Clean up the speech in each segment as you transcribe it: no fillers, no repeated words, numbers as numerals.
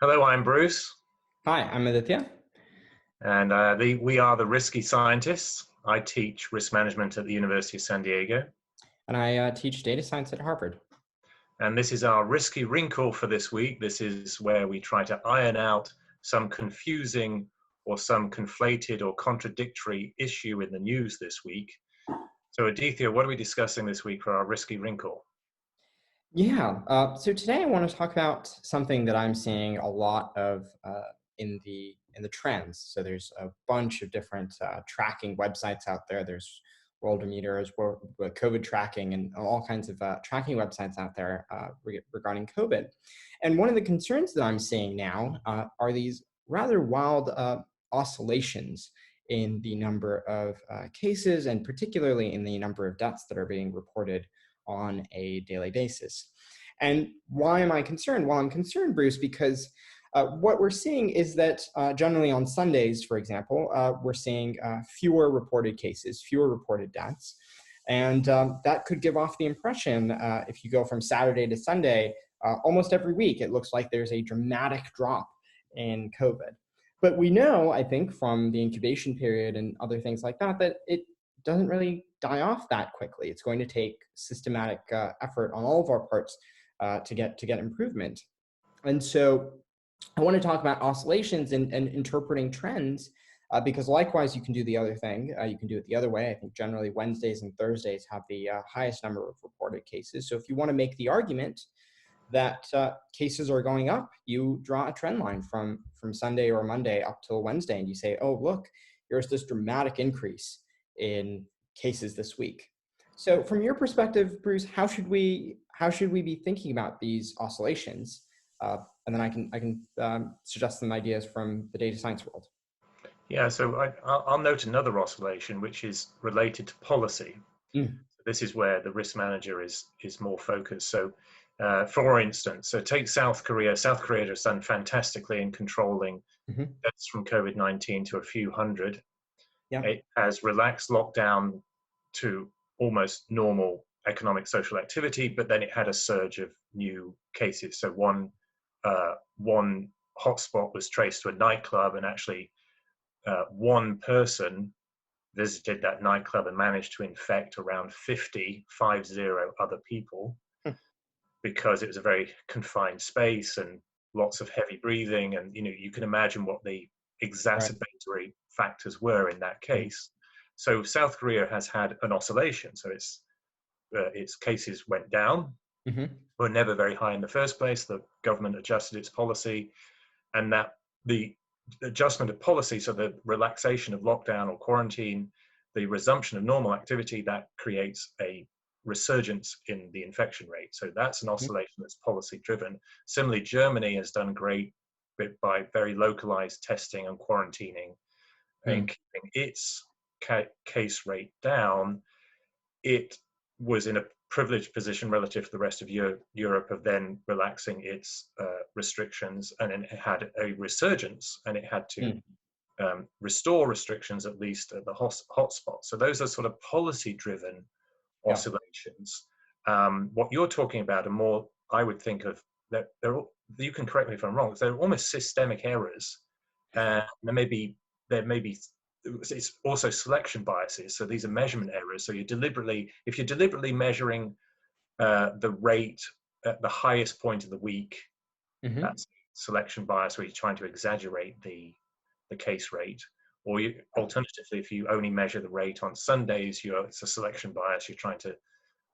Hello, I'm Bruce, Hi, I'm Aditya. and we are the Risky Scientists. I teach risk management at the University of San Diego, And I teach data science at Harvard. and this is our Risky Wrinkle for this week. This is where we try to iron out some confusing or some conflated or contradictory issue in the news this week. So, Aditya, what are we discussing this week for our Risky Wrinkle? So today I want to talk about something that I'm seeing a lot of in the trends. So there's a bunch of different tracking websites out there. There's Worldometers, COVID tracking, and all kinds of tracking websites out there regarding COVID. And one of the concerns that I'm seeing now are these rather wild oscillations in the number of cases, and particularly in the number of deaths that are being reported on a daily basis. And why am I concerned? Well, I'm concerned, Bruce, because what we're seeing is that generally on Sundays, for example, we're seeing fewer reported cases, fewer reported deaths. And that could give off the impression, if you go from Saturday to Sunday, almost every week, it looks like there's a dramatic drop in COVID. But we know, I think, from the incubation period and other things like that, that it doesn't really die off that quickly. It's going to take systematic effort on all of our parts to get improvement. And so I want to talk about oscillations and interpreting trends because likewise you can do the other thing. You can do it the other way. I think generally Wednesdays and Thursdays have the highest number of reported cases. So if you want to make the argument that cases are going up, you draw a trend line from Sunday or Monday up till Wednesday, and you say, oh, look, here's this dramatic increase in cases this week. So from your perspective, Bruce, how should we be thinking about these oscillations? And then I can suggest some ideas from the data science world. Yeah, so I'll note another oscillation which is related to policy. Mm. This is where the risk manager is more focused. So, for instance, so take South Korea. South Korea has done fantastically in controlling Mm-hmm. deaths from COVID-19 to a few hundred. Yeah. It has relaxed lockdown to almost normal economic social activity, but then it had a surge of new cases. So one hotspot was traced to a nightclub, and actually one person visited that nightclub and managed to infect around 50 other people Hmm. because it was a very confined space and lots of heavy breathing. And you can imagine what the Right. exacerbatory factors were in that case. So South Korea has had an oscillation. So its cases went down, Mm-hmm. were never very high in the first place. The government adjusted its policy, and that the adjustment of policy, so the relaxation of lockdown or quarantine, the resumption of normal activity, that creates a resurgence in the infection rate. So that's an oscillation that's policy driven. Similarly, Germany has done great by very localized testing and quarantining and Mm. keeping its case rate down. It was in a privileged position relative to the rest of Europe of then relaxing its restrictions, and it had a resurgence, and it had to Mm. restore restrictions at least at the hotspot. So those are sort of policy-driven Yeah. oscillations. What you're talking about are more, I would think of that. You can correct me if I'm wrong. They're almost systemic errors, and there may be it's also selection biases. So these are measurement errors. So if you're deliberately measuring the rate at the highest point of the week, Mm-hmm. that's selection bias, where you're trying to exaggerate the case rate. Or alternatively, if you only measure the rate on Sundays, it's a selection bias. You're trying to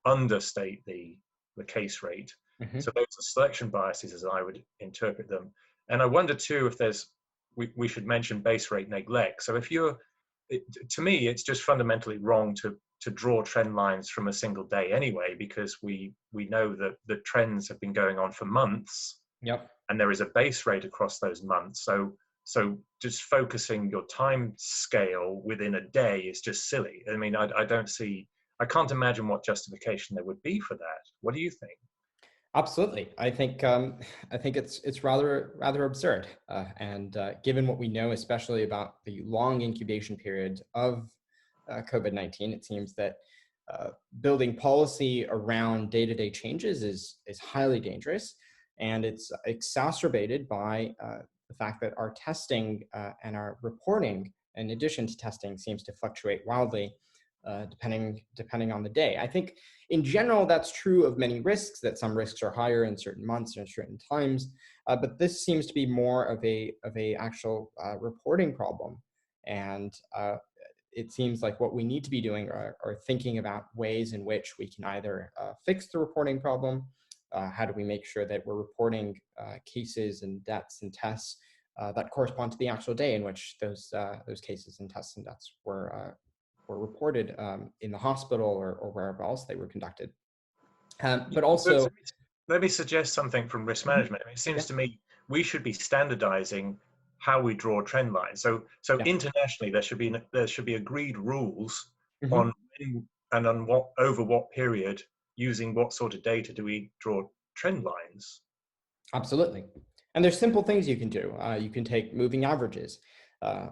understate the case rate. Mm-hmm. So those are selection biases, as I would interpret them. And I wonder too if we should mention base rate neglect. So to me, it's just fundamentally wrong to draw trend lines from a single day anyway, because we know that the trends have been going on for months, Yep. and there is a base rate across those months. So just focusing your time scale within a day is just silly. I mean, I can't imagine what justification there would be for that. What do you think? Absolutely. I think it's rather absurd. And given what we know, especially about the long incubation period of COVID-19, it seems that building policy around day-to-day changes is highly dangerous. And it's exacerbated by the fact that our testing and our reporting, in addition to testing, seems to fluctuate wildly depending on the day. I think in general, that's true of many risks, that some risks are higher in certain months and certain times, but this seems to be more of a actual reporting problem. And it seems like what we need to be doing are thinking about ways in which we can either fix the reporting problem. How do we make sure that we're reporting cases and deaths and tests that correspond to the actual day in which those cases and tests and deaths were reported in the hospital or wherever else they were conducted. But also, let me suggest something from risk management. I mean, it seems to me we should be standardizing how we draw trend lines. So internationally, there should be agreed rules on when and on what over what period, using what sort of data do we draw trend lines. Absolutely. And there's simple things you can do. You can take moving averages,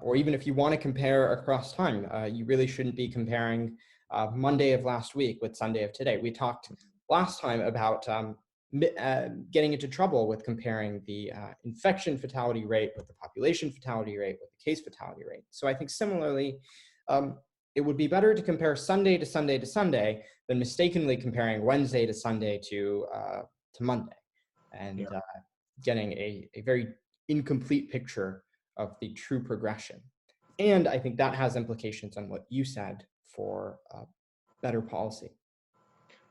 or even if you want to compare across time, you really shouldn't be comparing Monday of last week with Sunday of today. We talked last time about getting into trouble with comparing the infection fatality rate with the population fatality rate with the case fatality rate. So I think similarly, it would be better to compare Sunday to Sunday to Sunday than mistakenly comparing Wednesday to Sunday to Monday, and getting a very incomplete picture of the true progression. And I think that has implications on what you said for better policy.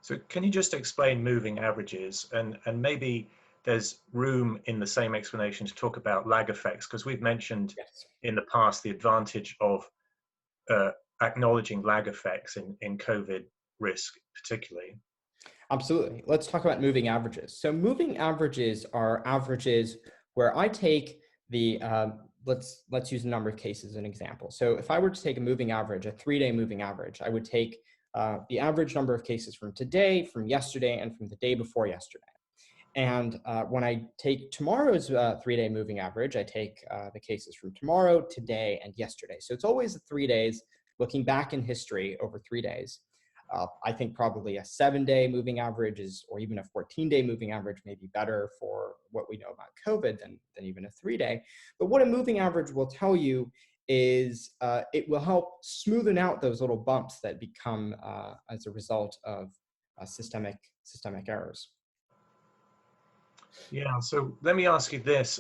So can you just explain moving averages, and maybe there's room in the same explanation to talk about lag effects, because we've mentioned in the past the advantage of acknowledging lag effects in COVID risk particularly. Absolutely. Let's talk about moving averages. So moving averages are averages where I take the, let's use a number of cases as an example. So if I were to take a moving average, a 3-day moving average, I would take the average number of cases from today, from yesterday, and from the day before yesterday. And when I take tomorrow's 3-day moving average, I take the cases from tomorrow, today, and yesterday. So it's always 3 days, looking back in history over 3 days. I think probably a 7-day moving average or even a 14-day moving average may be better for what we know about COVID than even a 3-day. But what a moving average will tell you is it will help smoothen out those little bumps that become as a result of systemic errors. Yeah, so let me ask you this.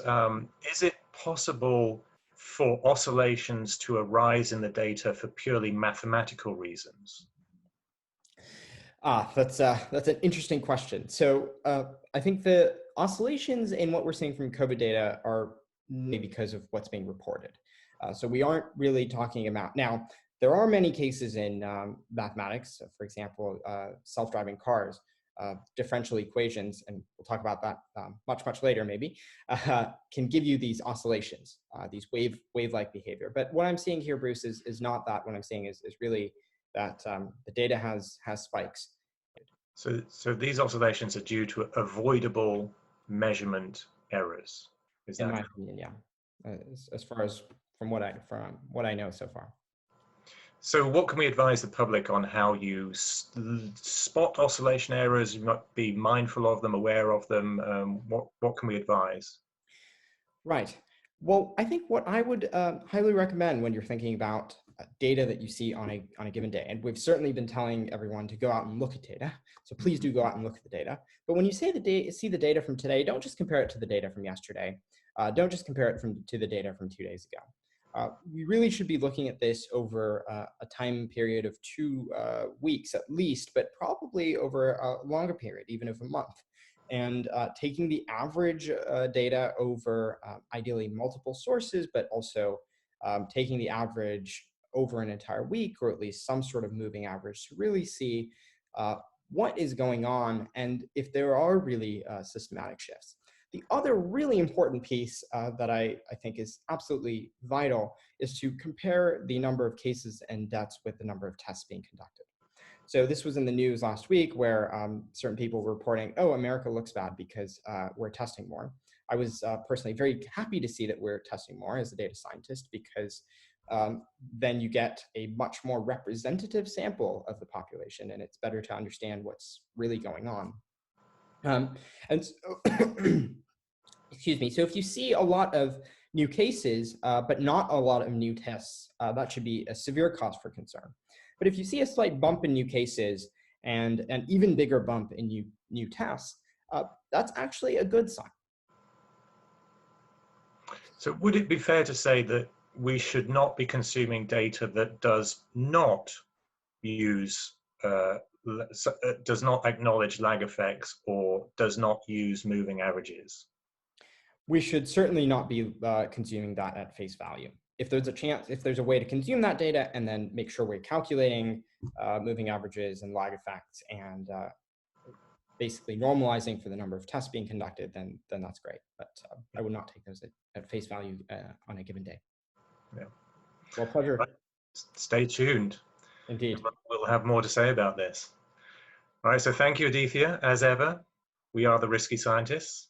Is it possible for oscillations to arise in the data for purely mathematical reasons? That's an interesting question. So I think the oscillations in what we're seeing from COVID data are maybe because of what's being reported. So we aren't really talking about, now, there are many cases in mathematics, for example, self-driving cars, differential equations, and we'll talk about that much later maybe, can give you these oscillations, these wave-like behavior. But what I'm seeing here, Bruce, is not that. What I'm seeing is really that the data has spikes. So these oscillations are due to avoidable measurement errors. Is that in my opinion? Yeah, as far as from what I know so far. So what can we advise the public on how you spot oscillation errors? You might be mindful of them, aware of them. What can we advise? Right. Well, I think what I would highly recommend when you're thinking about data that you see on a given day, and we've certainly been telling everyone to go out and look at data, so please do go out and look at the data. But when you see the data from today, don't just compare it to the data from yesterday. Don't just compare it to the data from 2 days ago. We really should be looking at this over a time period of 2 weeks at least, but probably over a longer period, even of a month. And taking the average data over ideally multiple sources, but also taking the average over an entire week, or at least some sort of moving average, to really see what is going on and if there are really systematic shifts. The other really important piece that I think is absolutely vital is to compare the number of cases and deaths with the number of tests being conducted. So this was in the news last week where certain people were reporting, oh, America looks bad because we're testing more. I was personally very happy to see that we're testing more as a data scientist, because then you get a much more representative sample of the population, and it's better to understand what's really going on. And so, excuse me. So if you see a lot of new cases, but not a lot of new tests, that should be a severe cause for concern. But if you see a slight bump in new cases and an even bigger bump in new tests, that's actually a good sign. So would it be fair to say that we should not be consuming data that does not use, does not acknowledge lag effects or does not use moving averages? We should certainly not be consuming that at face value. If there's a chance, if there's a way to consume that data and then make sure we're calculating moving averages and lag effects and basically normalizing for the number of tests being conducted, then that's great. But I would not take those at face value on a given day. Yeah. Well, pleasure. Right. Stay tuned. Indeed. We'll have more to say about this. All right, so thank you, Aditya, as ever. We are the Risky Scientists.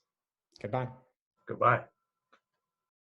Goodbye. Goodbye.